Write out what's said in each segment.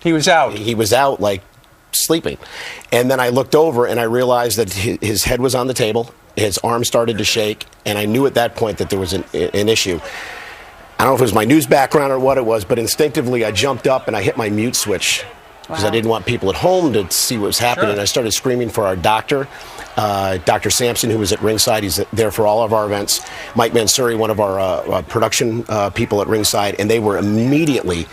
He was out. He was out, like, sleeping. And then I looked over and I realized that his head was on the table, his arm started to shake, and I knew at that point that there was an issue. I don't know if it was my news background or what it was, but instinctively I jumped up and I hit my mute switch because I didn't want people at home to see what was happening. Sure. And I started screaming for our doctor, Dr. Sampson, who was at ringside. He's there for all of our events. Mike Mansuri, one of our production people at ringside, and they were immediately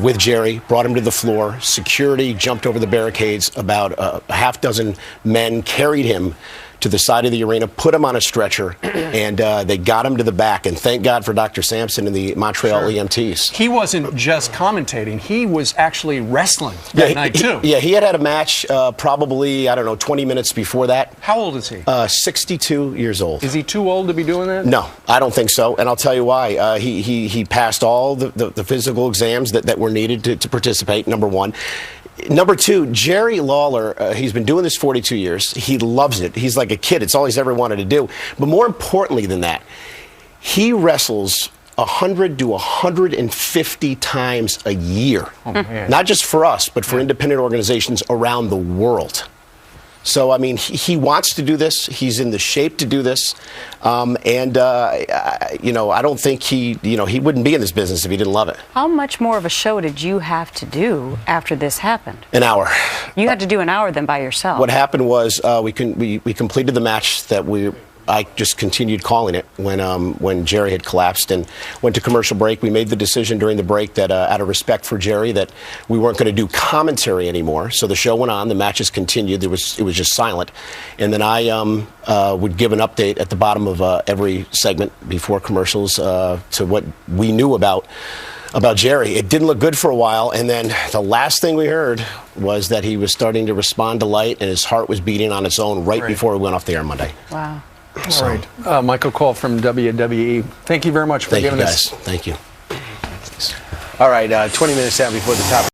with Jerry, brought him to the floor. Security jumped over the barricades. About a half dozen men carried him to the side of the arena, put him on a stretcher, and they got him to the back. And thank God for Dr. Sampson and the Montreal EMTs. He wasn't just commentating. He was actually wrestling that night, too. He had a match probably, 20 minutes before that. How old is he? 62 years old. Is he too old to be doing that? No, I don't think so. And I'll tell you why. He passed all the physical exams that were needed to participate, number one. Number two, Jerry Lawler, he's been doing this 42 years. He loves it. He's like a kid. It's all he's ever wanted to do. But more importantly than that, he wrestles 100 to 150 times a year. Oh, man. Not just for us, but for independent organizations around the world. So, I mean, he wants to do this. He's in the shape to do this. I don't think he wouldn't be in this business if he didn't love it. How much more of a show did you have to do after this happened? An hour. You had to do an hour then by yourself. What happened was we completed the match that I just continued calling it when Jerry had collapsed and went to commercial break. We made the decision during the break that out of respect for Jerry that we weren't going to do commentary anymore. So the show went on, the matches continued. It was just silent. And then I would give an update at the bottom of every segment before commercials to what we knew about Jerry. It didn't look good for a while, and then the last thing we heard was that he was starting to respond to light and his heart was beating on its own right before we went off the air Monday. Wow. All right. Michael Cole from WWE. Thank you very much for giving us. Thank you guys. Thank you. All right, 20 minutes out before the top.